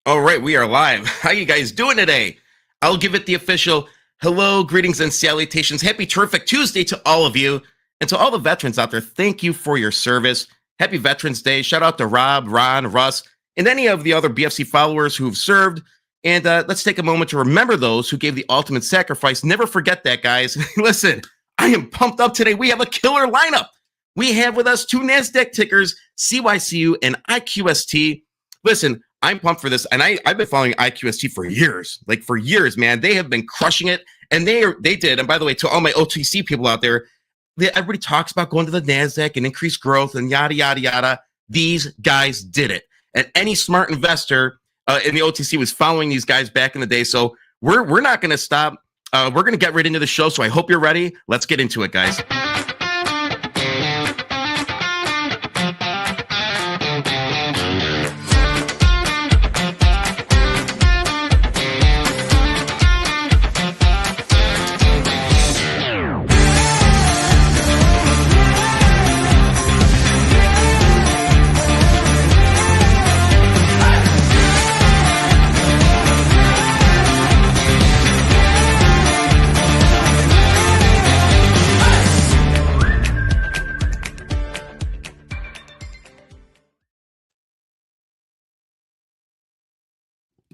All right, we are live. How you guys doing today? I'll give it the official hello, greetings, and salutations. Happy terrific Tuesday to all of you. And to all the veterans out there, thank you for your service. Happy Veterans Day. Shout out to Rob, Ron, Russ, and any of the other BFC followers who've served. And let's take a moment to remember those who gave the ultimate sacrifice. Never forget that, guys. Listen, I am pumped up today. We have a killer lineup. We have with us two NASDAQ tickers, CYCU and IQST. Listen, I'm pumped for this, and I've been following IQST for years, man. They have been crushing it, and they did. And by the way, to all my OTC people out there, everybody talks about going to the NASDAQ and increased growth and yada, yada, yada. These guys did it. And any smart investor in the OTC was following these guys back in the day. So we're not going to stop. We're going to get right into the show. So I hope you're ready. Let's get into it, guys.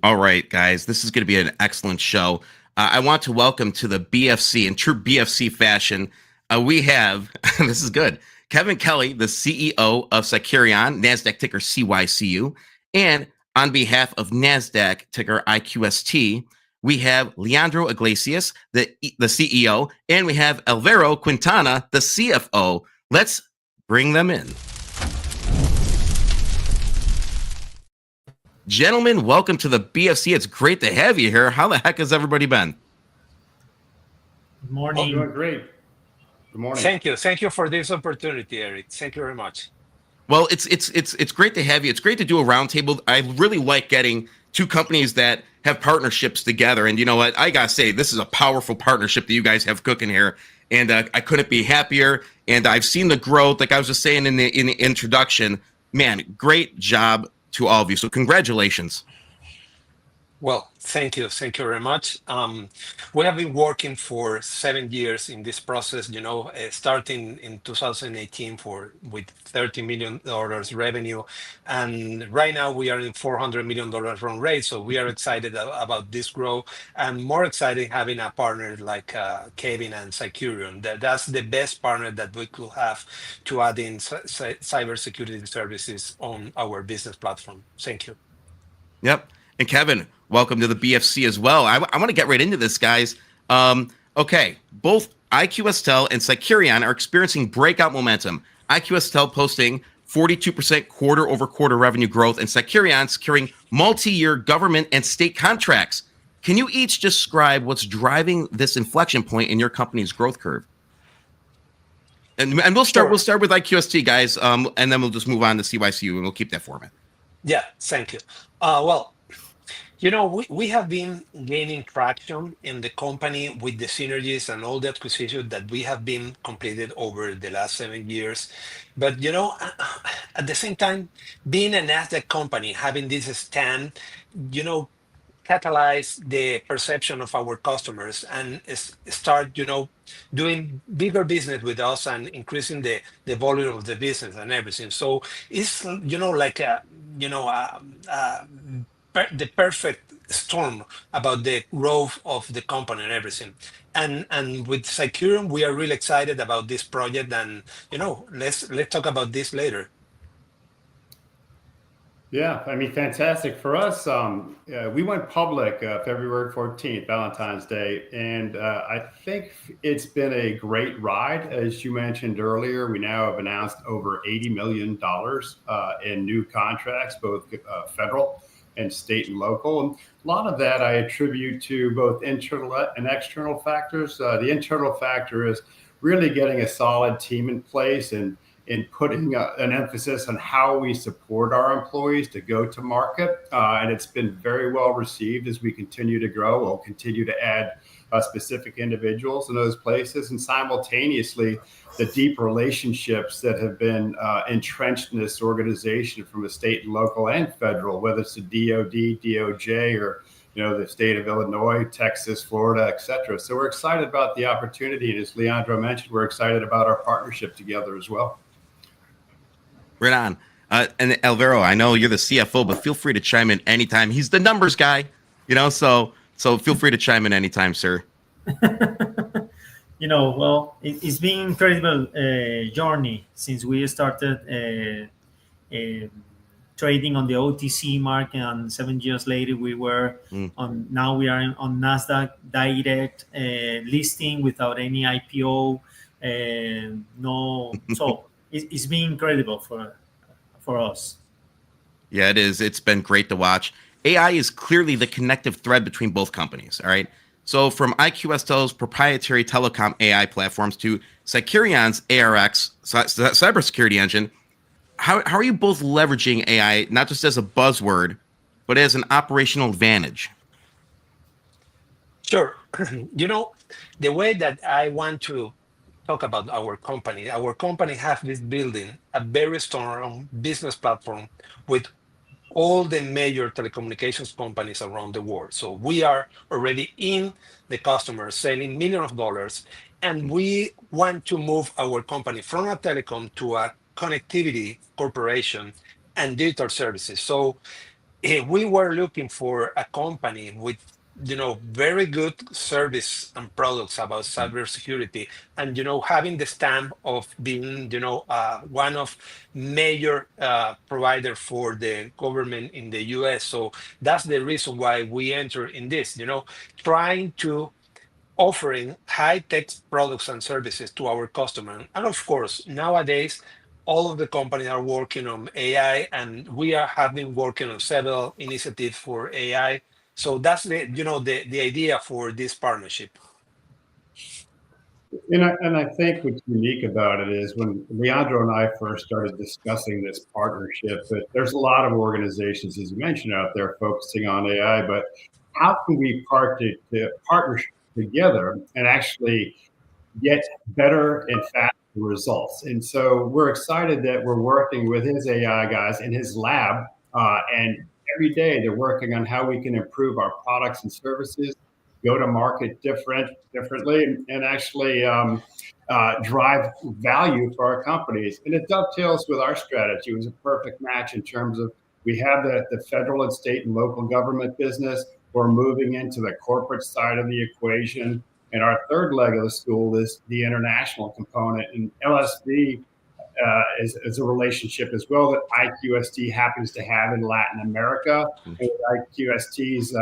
All right, guys, this is going to be an excellent show. I want to welcome to the BFC in true BFC fashion. We have, this is good, Kevin Kelly, the CEO of Cycurion, NASDAQ ticker CYCU. And on behalf of NASDAQ ticker IQST, we have Leandro Iglesias, the CEO, and we have Alvaro Quintana, the CFO. Let's bring them in. Gentlemen, welcome to the BFC. It's great to have you here. How the heck has everybody been? Good morning. Doing great. Good morning. Thank you. Thank you for this opportunity, Eric. Thank you very much. Well, it's great to have you. It's great to do a roundtable. I really like getting two companies that have partnerships together. And you know what? I gotta say, this is a powerful partnership that you guys have cooking here. And I couldn't be happier. And I've seen the growth, like I was just saying in the introduction. Man, great job to all of you. So congratulations. Well, thank you. Thank you very much. We have been working for 7 years in this process, starting in 2018 with $30 million revenue. And right now we are in $400 million run rate. So we are excited about this growth, and more excited having a partner like Kevin and Cycurion. That's the best partner that we could have to add in cybersecurity services on our business platform. Thank you. Yep. And Kevin, welcome to the BFC as well. I want to get right into this, guys. Okay, both IQSTEL and Cycurion are experiencing breakout momentum. IQSTEL posting 42% quarter-over-quarter revenue growth, and Cycurion securing multi-year government and state contracts. Can you each describe what's driving this inflection point in your company's growth curve? And we'll start. Sure. We'll start with IQST, guys, and then we'll just move on to CYCU, and we'll keep that format. Yeah, thank you. We have been gaining traction in the company with the synergies and all the acquisitions that we have been completed over the last 7 years. But, at the same time, being a NASDAQ company, having this stand, catalyze the perception of our customers and start, doing bigger business with us and increasing the volume of the business and everything. So it's, the perfect storm about the growth of the company and everything. And with Cycurion, we are really excited about this project, and let's talk about this later. Yeah, I mean, fantastic for us. We went public February 14th, Valentine's Day, and I think it's been a great ride. As you mentioned earlier, we now have announced over $80 million in new contracts, both federal and state and local. And a lot of that I attribute to both internal and external factors. The internal factor is really getting a solid team in place and in putting an emphasis on how we support our employees to go to market. And it's been very well received as we continue to grow. We'll continue to add specific individuals in those places, and simultaneously the deep relationships that have been entrenched in this organization from the state and local and federal, whether it's the DOD, DOJ, or the state of Illinois, Texas, Florida, et cetera. So we're excited about the opportunity. And as Leandro mentioned, we're excited about our partnership together as well. Right on. And Alvaro, I know you're the CFO, but feel free to chime in anytime. He's the numbers guy, so feel free to chime in anytime, sir. Well, it's been an incredible journey since we started trading on the OTC market, and 7 years later we were on. Now we are on NASDAQ direct listing without any IPO. So it's been incredible for us. Yeah, it is. It's been great to watch. AI is clearly the connective thread between both companies. All right. So from IQSTEL's proprietary telecom AI platforms to Cycurion's ARX cybersecurity engine, how are you both leveraging AI not just as a buzzword, but as an operational advantage? Sure. The way that I want to talk about our company has been building a very strong business platform with all the major telecommunications companies around the world. So we are already in the customers selling millions of dollars, and we want to move our company from a telecom to a connectivity corporation and digital services. So we were looking for a company with very good service and products about cybersecurity, and having the stamp of being one of major provider for the government in the US. So that's the reason why we enter in this, trying to offering high-tech products and services to our customer. And of course, nowadays all of the companies are working on AI, and we have been working on several initiatives for AI. So that's the idea for this partnership. And I think what's unique about it is when Leandro and I first started discussing this partnership, that there's a lot of organizations, as you mentioned, out there focusing on AI, but how can we partner together and actually get better and faster results? And so we're excited that we're working with his AI guys in his lab, and every day they're working on how we can improve our products and services, go to market differently, and actually drive value for our companies. And it dovetails with our strategy. It was a perfect match in terms of we have the federal and state and local government business. We're moving into the corporate side of the equation. And our third leg of the stool is the international component. And LSV is a relationship as well that IQST happens to have in Latin America. And with IQST's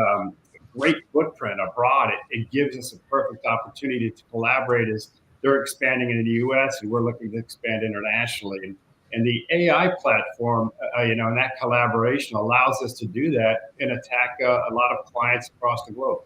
great footprint abroad, it gives us a perfect opportunity to collaborate as they're expanding in the US and we're looking to expand internationally. And the AI platform, and that collaboration allows us to do that and attack a lot of clients across the globe.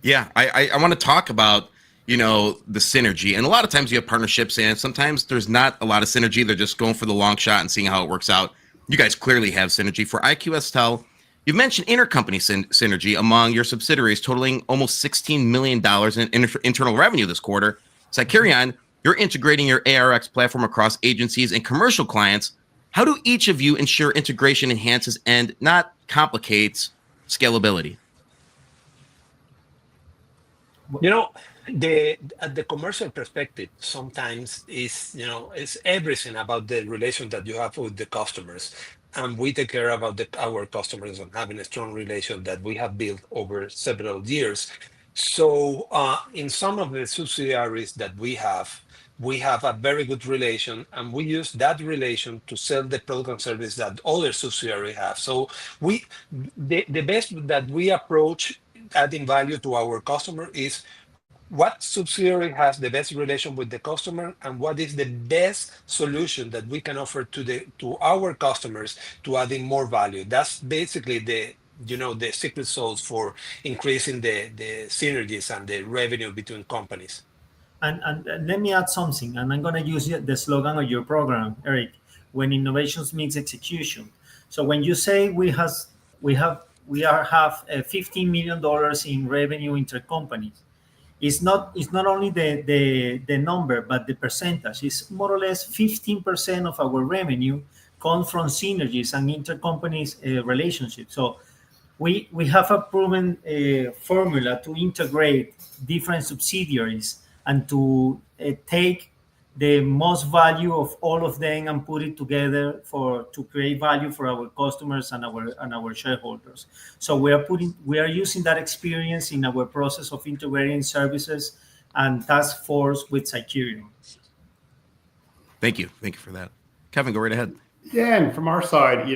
Yeah, I want to talk about, the synergy. And a lot of times you have partnerships and sometimes there's not a lot of synergy. They're just going for the long shot and seeing how it works out. You guys clearly have synergy. For IQSTEL, you've mentioned intercompany synergy among your subsidiaries totaling almost $16 million in internal revenue this quarter. Cycurion, you're integrating your ARX platform across agencies and commercial clients. How do each of you ensure integration enhances and not complicates scalability? The commercial perspective sometimes is everything about the relation that you have with the customers, and we take care about our customers and having a strong relation that we have built over several years. So in some of the subsidiaries that we have a very good relation, and we use that relation to sell the product and service that other subsidiaries have. So the best that we approach adding value to our customer is what subsidiary has the best relation with the customer, and what is the best solution that we can offer to our customers to adding more value. That's basically the secret sauce for increasing the synergies and the revenue between companies. And let me add something, and I'm going to use the slogan of your program, Eric, when innovations meets execution. So when you say we have $15 million in revenue intercompanies, it's not only the number, but the percentage. It's more or less 15% of our revenue comes from synergies and intercompanies relationships. So we have a proven formula to integrate different subsidiaries and to take the most value of all of them and put it together to create value for our customers and our shareholders. So we are using that experience in our process of integrating services and task force with Cycurion. Thank you for that. Kevin, go right ahead. Yeah, and from our side,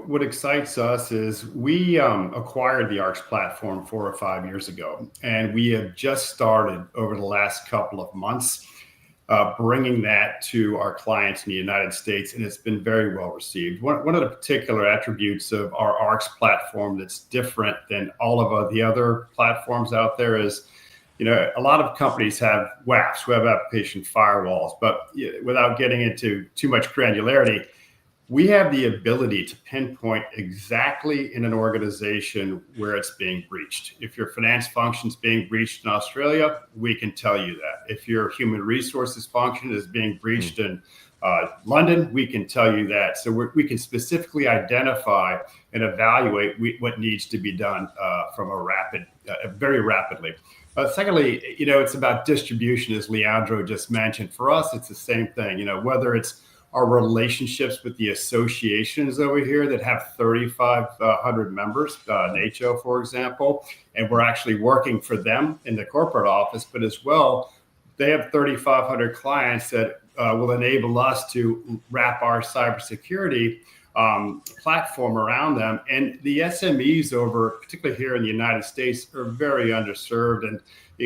what excites us is we acquired the ARCS platform 4 or 5 years ago, and we have just started over the last couple of months bringing that to our clients in the United States, and it's been very well received. One of the particular attributes of our ARCS platform that's different than all of the other platforms out there is, a lot of companies have WAFs, web application firewalls, but without getting into too much granularity, we have the ability to pinpoint exactly in an organization where it's being breached. If your finance function is being breached in Australia, we can tell you that. If your human resources function is being breached in London, we can tell you that. So we can specifically identify and evaluate what needs to be done very rapidly. Secondly, it's about distribution, as Leandro just mentioned. For us, it's the same thing. Whether it's our relationships with the associations over here that have 3,500 members, NACHO, for example, and we're actually working for them in the corporate office, but as well, they have 3,500 clients that will enable us to wrap our cybersecurity platform around them. And the SMEs particularly here in the United States, are very underserved. And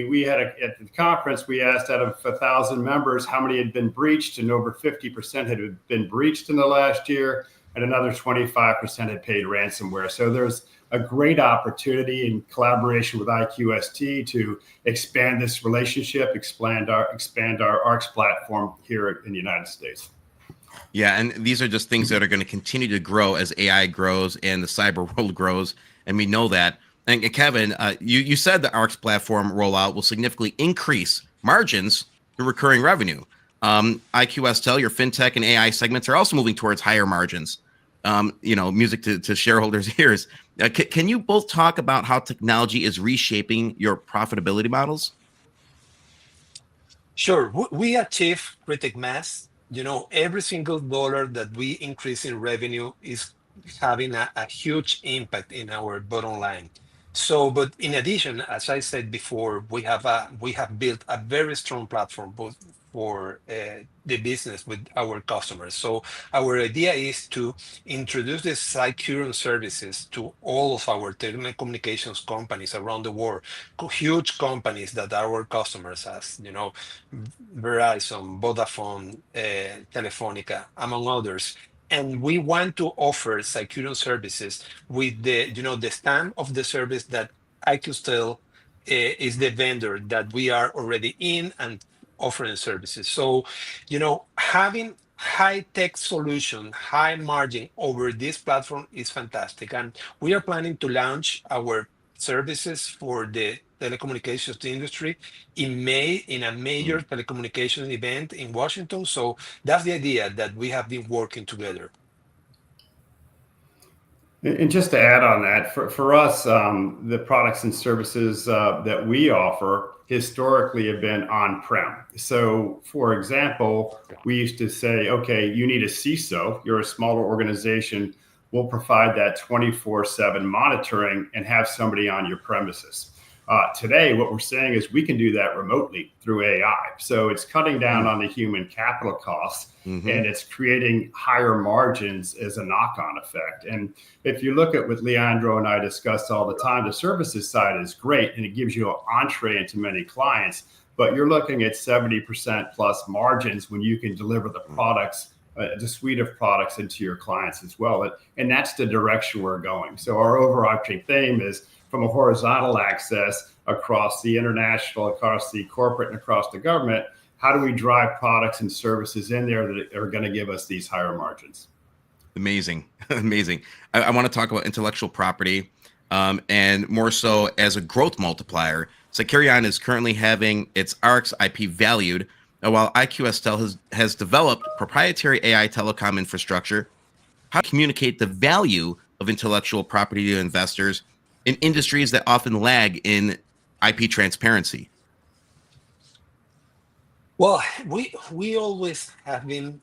we had at the conference, we asked out of 1,000 members how many had been breached, and over 50% had been breached in the last year, and another 25% had paid ransomware. So there's a great opportunity in collaboration with IQST to expand this relationship, expand our ARCS platform here in the United States. Yeah, and these are just things that are going to continue to grow as AI grows and the cyber world grows, and we know that. And Kevin, you said the ARCS platform rollout will significantly increase margins and recurring revenue. IQSTEL, your fintech and AI segments are also moving towards higher margins. Music to shareholders' ears. Can you both talk about how technology is reshaping your profitability models? Sure. We achieve critical mass. Every single dollar that we increase in revenue is having a huge impact in our bottom line. So, but in addition, as I said before, we have built a very strong platform both for the business with our customers. So our idea is to introduce the Cycurion services to all of our telecommunications companies around the world, huge companies that are our customers, as Verizon, Vodafone, Telefonica, among others. And we want to offer Cycurion services with the stamp of the service that IQSTEL is the vendor that we are already in and offering services. So, having high-tech solution, high margin over this platform is fantastic. And we are planning to launch our services for the telecommunications industry in May in a major telecommunications event in Washington. So that's the idea that we have been working together. And just to add on that, for us, the products and services that we offer historically have been on-prem. So, for example, we used to say, okay, you need a CISO, you're a smaller organization, we'll provide that 24/7 monitoring and have somebody on your premises. Today, what we're saying is we can do that remotely through AI. So it's cutting down on the human capital costs, and it's creating higher margins as a knock-on effect. And if you look at what Leandro and I discuss all the time, the services side is great, and it gives you an entree into many clients, but you're looking at 70% plus margins when you can deliver the products, the suite of products into your clients as well. And that's the direction we're going. So our overarching theme is, from a horizontal access across the international, across the corporate, and across the government. How do we drive products and services in there that are going to give us these higher margins? Amazing. Amazing. I want to talk about intellectual property, and more so as a growth multiplier. Cycurion is currently having its ARX IP valued, while IQSTEL has developed proprietary AI telecom infrastructure. How to communicate the value of intellectual property to investors in industries that often lag in IP transparency? Well, we always have been,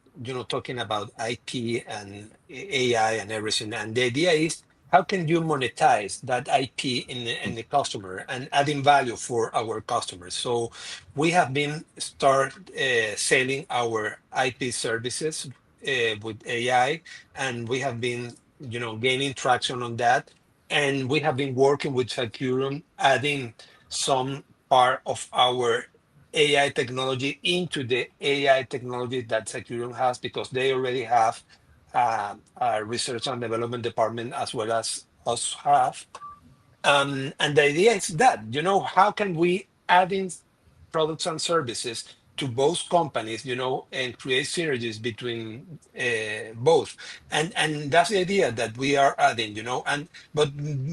talking about IP and AI and everything. And the idea is, how can you monetize that IP in the customer and adding value for our customers? So we have been selling our IP services with AI, and we have been, gaining traction on that. And we have been working with Cycurion, adding some part of our AI technology into the AI technology that Cycurion has, because they already have a research and development department as well as us have. And the idea is that, how can we add in products and services to both companies, and create synergies between both. And that's the idea that we are adding, but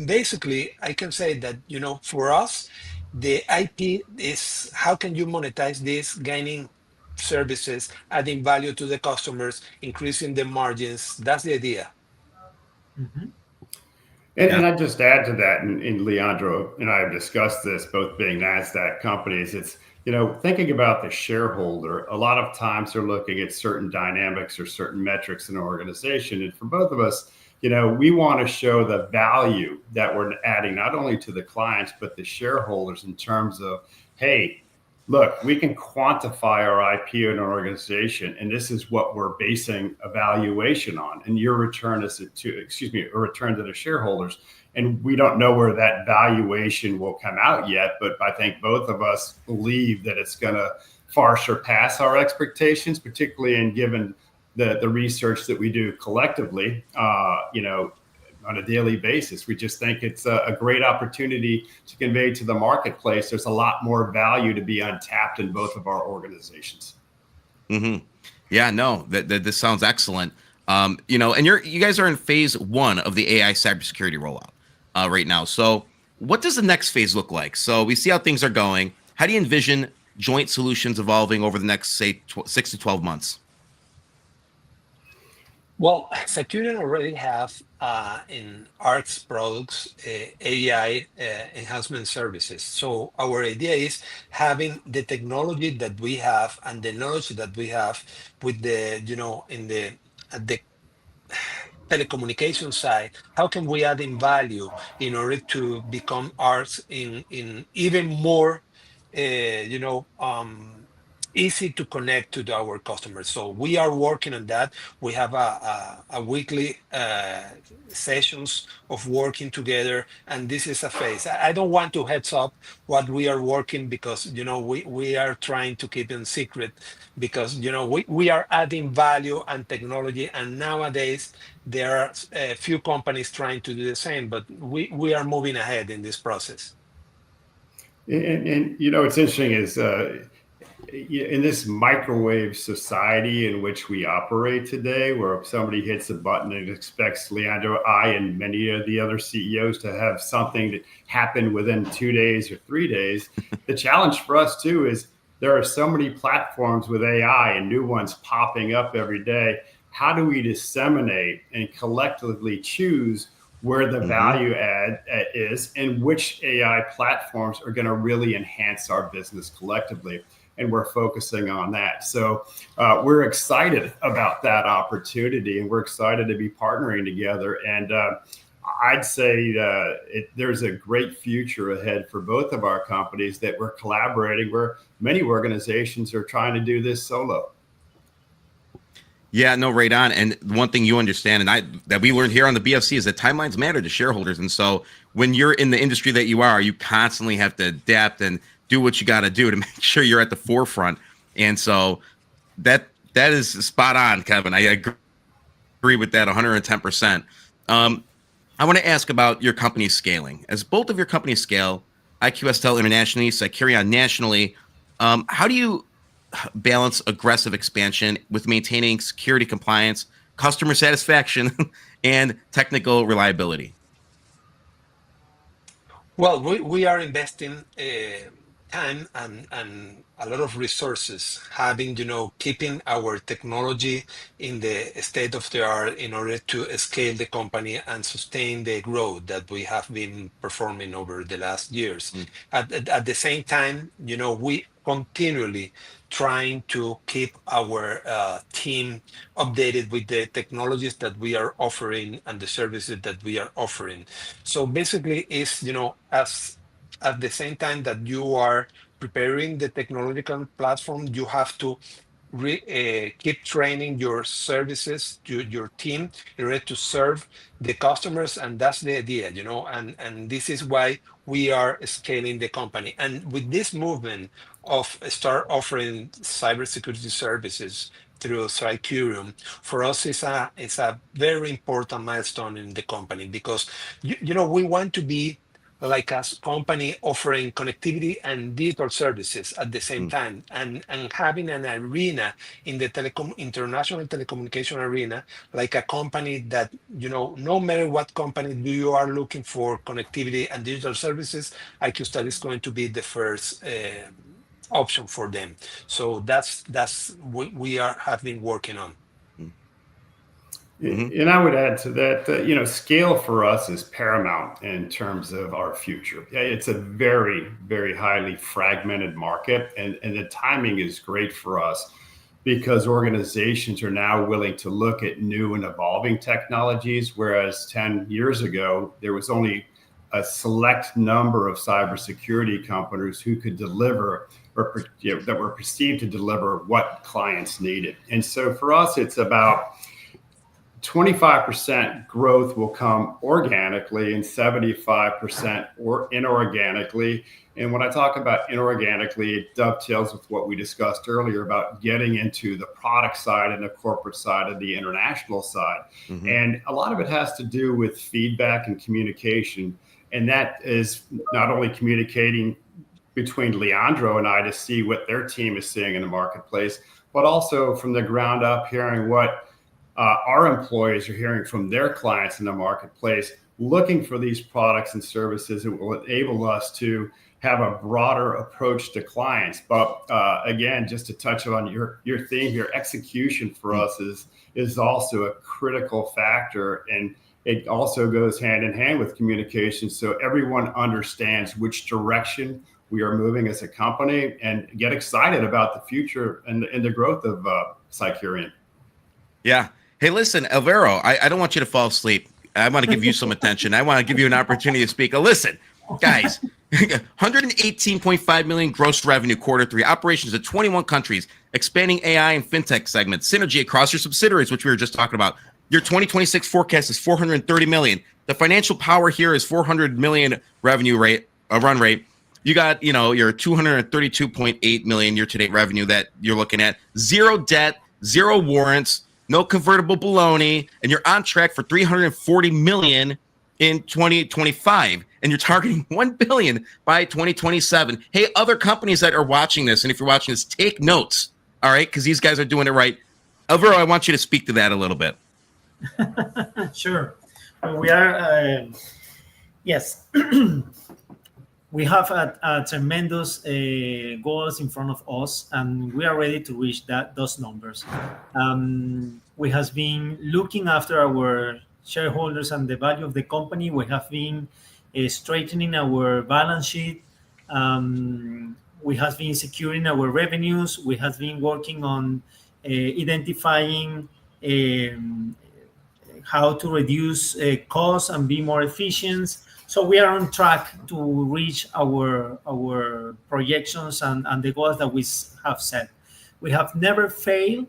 basically I can say that, for us, the IP is how can you monetize this, gaining services, adding value to the customers, increasing the margins. That's the idea. Mhm. And I just add to that, and Leandro and I have discussed this, both being NASDAQ companies. It's, thinking about the shareholder, a lot of times they're looking at certain dynamics or certain metrics in an organization. And for both of us, we want to show the value that we're adding not only to the clients, but the shareholders in terms of, hey, look, we can quantify our IP in an organization, and this is what we're basing evaluation on. And your return is a return to the shareholders. And we don't know where that valuation will come out yet, but I think both of us believe that it's going to far surpass our expectations, particularly in given the research that we do collectively, on a daily basis. We just think it's a great opportunity to convey to the marketplace. There's a lot more value to be untapped in both of our organizations. Mm-hmm. Yeah, no, that this sounds excellent. And you guys are in phase 1 of the AI cybersecurity rollout right now. So what does the next phase look like? So we see how things are going. How do you envision joint solutions evolving over the next, say, 6 to 12 months? Well, Cycurion already have in ARX products AI enhancement services. So our idea is having the technology that we have and the knowledge that we have with the, at the telecommunication side, how can we add in value in order to become arts in even more easy to connect to our customers. So we are working on that. We have a weekly sessions of working together, and this is a phase. I don't want to heads up what we are working, because we are trying to keep it secret, because we are adding value and technology, and nowadays there are a few companies trying to do the same, but we are moving ahead in this process. And what's interesting is in this microwave society in which we operate today, where somebody hits a button and expects Leandro, I, and many of the other CEOs to have something that happen within 2 days or 3 days, the challenge for us too is there are so many platforms with AI and new ones popping up every day. How do we disseminate and collectively choose where the value add is, and which AI platforms are going to really enhance our business collectively? And we're focusing on that. So we're excited about that opportunity, and we're excited to be partnering together. And I'd say there's a great future ahead for both of our companies that we're collaborating, where many organizations are trying to do this solo. Yeah, no, right on. And one thing you understand, and that we learned here on the BFC, is that timelines matter to shareholders. And so when you're in the industry that you are, you constantly have to adapt and do what you got to do to make sure you're at the forefront. And so that is spot on, Kevin. I agree with that 110%. I want to ask about your company's scaling. As both of your companies scale, IQSTEL internationally, Cycurion nationally, how do you balance aggressive expansion with maintaining security compliance, customer satisfaction, and technical reliability? Well, we are investing time and a lot of resources, having, keeping our technology in the state of the art in order to scale the company and sustain the growth that we have been performing over the last years. At the same time, we continually trying to keep our team updated with the technologies that we are offering and the services that we are offering. So basically, it's, as at the same time that you are preparing the technological platform, you have to keep training your services to your team in order to serve the customers, and that's the idea, and this is why we are scaling the company. And with this movement of start offering cybersecurity services through Cycurion, for us it's a very important milestone in the company, because we want to be like a company offering connectivity and digital services at the same time, and having an arena in the international telecommunication arena, like a company that, no matter what company do you are looking for connectivity and digital services, IQSTEL is going to be the first option for them. So that's what we have been working on. And I would add to that, scale for us is paramount in terms of our future. It's a very, very highly fragmented market, and the timing is great for us because organizations are now willing to look at new and evolving technologies, whereas 10 years ago, there was only a select number of cybersecurity companies who could deliver or that were perceived to deliver what clients needed. And so for us, it's about 25% growth will come organically and 75% or inorganically. And when I talk about inorganically, it dovetails with what we discussed earlier about getting into the product side and the corporate side and the international side. And a lot of it has to do with feedback and communication. And that is not only communicating between Leandro and I to see what their team is seeing in the marketplace, but also from the ground up hearing what our employees are hearing from their clients in the marketplace, looking for these products and services that will enable us to have a broader approach to clients. But again, just to touch on your theme here, execution for us is also a critical factor, and it also goes hand in hand with communication, so everyone understands which direction we are moving as a company and get excited about the future and the growth of Cycurion. Yeah. Hey, listen, Alvaro, I don't want you to fall asleep. I want to give you some attention. I want to give you an opportunity to speak. Listen, guys, 118.5 million gross revenue Q3, operations in 21 countries, expanding AI and fintech segments, synergy across your subsidiaries, which we were just talking about. Your 2026 forecast is 430 million. The financial power here is 400 million revenue rate, run rate. You got, your 232.8 million year-to-date revenue that you're looking at. Zero debt, zero warrants, no convertible baloney, and you're on track for 340 million in 2025, and you're targeting 1 billion by 2027. Hey, other companies that are watching this, and if you're watching this, take notes, all right? Because these guys are doing it right. Alvaro, I want you to speak to that a little bit. Sure. Well, we are, yes. We have a tremendous goals in front of us, and we are ready to reach those numbers. We have been looking after our shareholders and the value of the company. We have been straightening our balance sheet. We have been securing our revenues. We have been working on identifying how to reduce costs and be more efficient. So we are on track to reach our projections and the goals that we have set. We have never failed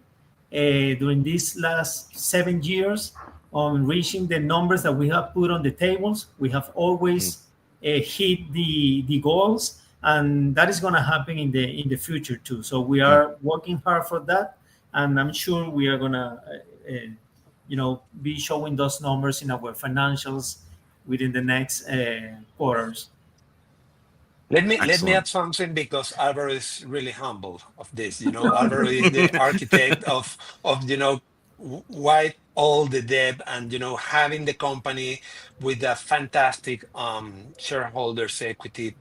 during these last 7 years on reaching the numbers that we have put on the tables. We have always hit the goals, and that is going to happen in the future too. So we are working hard for that, and I'm sure we are going to be showing those numbers in our financials within the next quarters. Let me Excellent. add something, because Alvaro is really humble of this. Alvaro is the architect of why all the debt, and having the company with a fantastic shareholders equity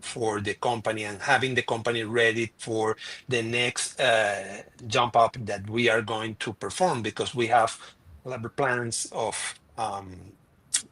for the company, and having the company ready for the next jump up that we are going to perform, because we have a lot of plans of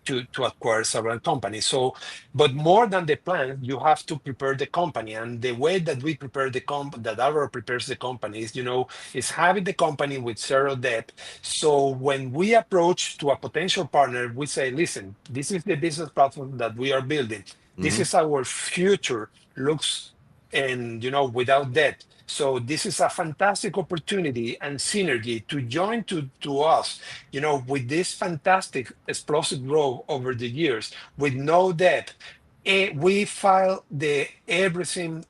to acquire several companies. So, but more than the plan, you have to prepare the company. And the way that we prepare that Alvaro prepares the company is having the company with zero debt. So when we approach to a potential partner, we say, listen, this is the business platform that we are building. This is our future looks, and without debt. So this is a fantastic opportunity and synergy to join to us, with this fantastic explosive growth over the years with no debt. We file everything,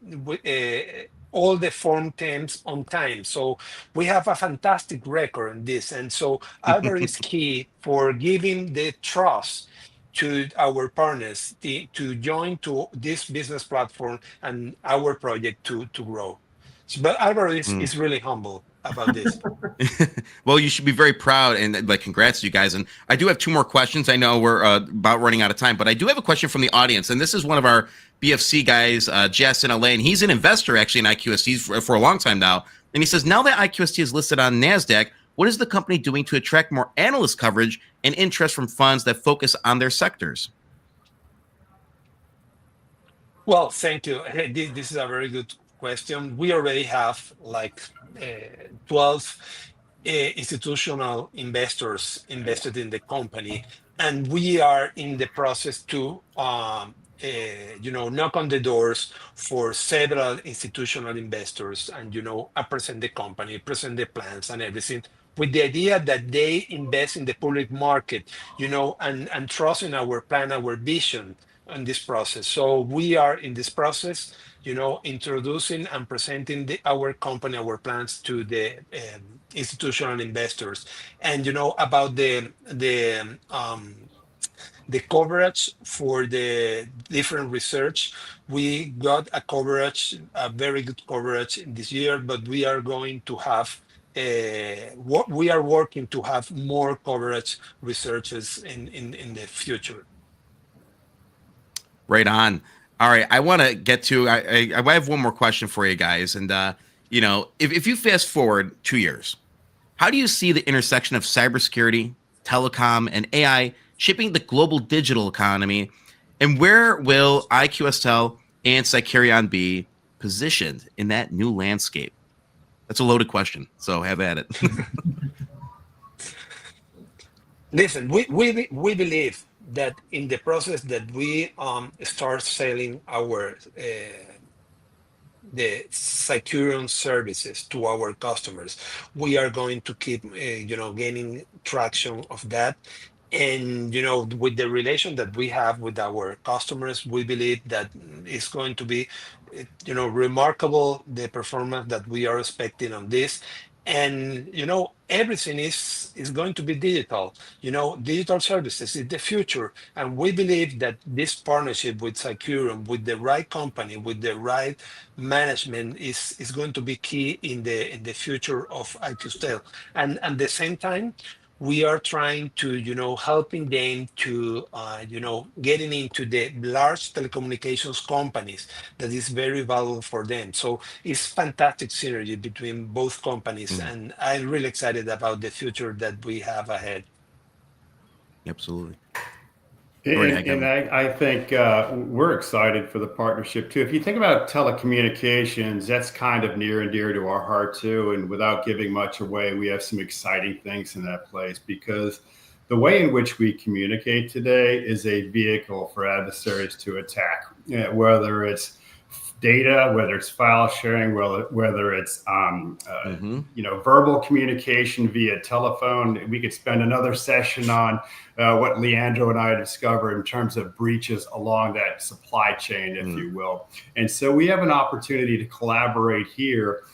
all the Form 10s on time. So we have a fantastic record in this. And so Albert is key for giving the trust to our partners to join to this business platform and our project to grow. But Alvaro is really humble about this. Well, you should be very proud, and congrats to you guys. And I do have two more questions. I know we're about running out of time, but I do have a question from the audience. And this is one of our BFC guys, Jess in LA, and he's an investor actually in IQST for a long time now. And he says, now that IQST is listed on NASDAQ, what is the company doing to attract more analyst coverage and interest from funds that focus on their sectors? Well, thank you. Hey, this is a very good question. We already have 12 institutional investors invested in the company, and we are in the process to knock on the doors for several institutional investors, and present the company, present the plans and everything, with the idea that they invest in the public market, and trust in our plan, our vision in this process. So we are in this process, introducing and presenting our company, our plans to the institutional investors. And about the coverage for the different research, we got a very good coverage this year, but we are going to have we are working to have more coverage researches in the future. Right on. All right, I want to get to. I have one more question for you guys, and if you fast forward 2 years, how do you see the intersection of cybersecurity, telecom, and AI shaping the global digital economy, and where will IQSTEL and Cycurion be positioned in that new landscape? That's a loaded question, so have at it. Listen, we believe that in the process that we start selling our the Cycurion services to our customers, we are going to keep gaining traction of that. And with the relation that we have with our customers, we believe that it's going to be remarkable, the performance that we are expecting on this. And everything is going to be digital. Digital services is the future, and we believe that this partnership with Cycurion, with the right company, with the right management, is going to be key in the future of IQSTEL. And at the same time, we are trying to helping them to getting into the large telecommunications companies that is very valuable for them. So it's fantastic synergy between both companies, and I'm really excited about the future that we have ahead. Absolutely. And I think we're excited for the partnership too. If you think about telecommunications, that's kind of near and dear to our heart too. And without giving much away, we have some exciting things in that place, because the way in which we communicate today is a vehicle for adversaries to attack, whether it's data, whether it's file sharing, whether it's verbal communication via telephone. We could spend another session on what Leandro and I discovered in terms of breaches along that supply chain, if you will. And so we have an opportunity to collaborate here,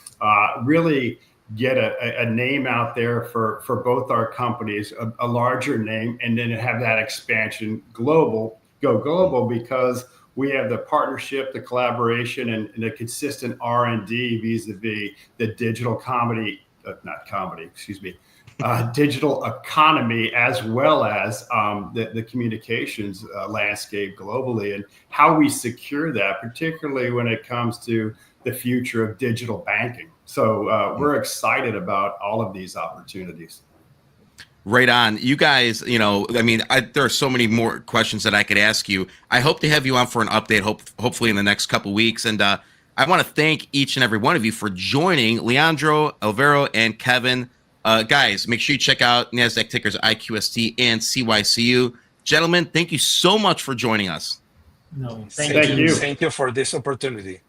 really get a name out there for both our companies, a larger name, and then have that expansion go global, because we have the partnership, the collaboration, and the consistent R&D vis-a-vis the digital digital economy, as well as the communications landscape globally, and how we secure that, particularly when it comes to the future of digital banking. So we're excited about all of these opportunities. Right on. You guys, you know, I mean, there are so many more questions that I could ask you. I hope to have you on for an update, hopefully in the next couple weeks. And I want to thank each and every one of you for joining, Leandro, Alvaro, and Kevin. Guys, make sure you check out NASDAQ tickers IQST and CYCU. Gentlemen, thank you so much for joining us. No, Thank you. Thank you for this opportunity.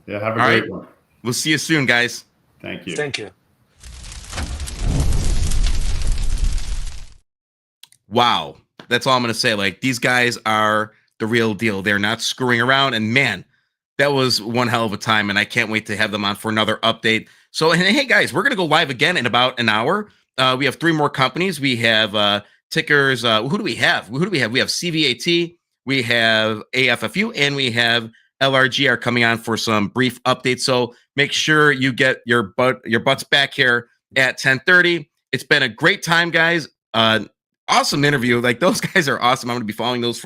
Yeah, have a All great right. one. We'll see you soon, guys. Thank you. Thank you. Wow. That's all I'm going to say. Like, these guys are the real deal. They're not screwing around. And man, that was one hell of a time. And I can't wait to have them on for another update. So, and hey, guys, we're going to go live again in about an hour. We have 3 more companies. We have tickers. Who do we have? We have CVAT, we have AFFU, and we have LRGR coming on for some brief updates. So make sure you get your butts back here at 10:30. It's been a great time, guys. Awesome interview. Like, those guys are awesome. I'm going to be following those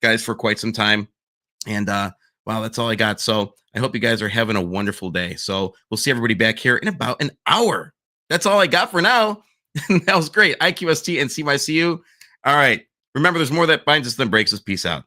guys for quite some time. And wow, that's all I got. So I hope you guys are having a wonderful day. So we'll see everybody back here in about an hour. That's all I got for now. That was great. IQST and CYCU. All right. Remember, there's more that binds us than breaks us. Peace out.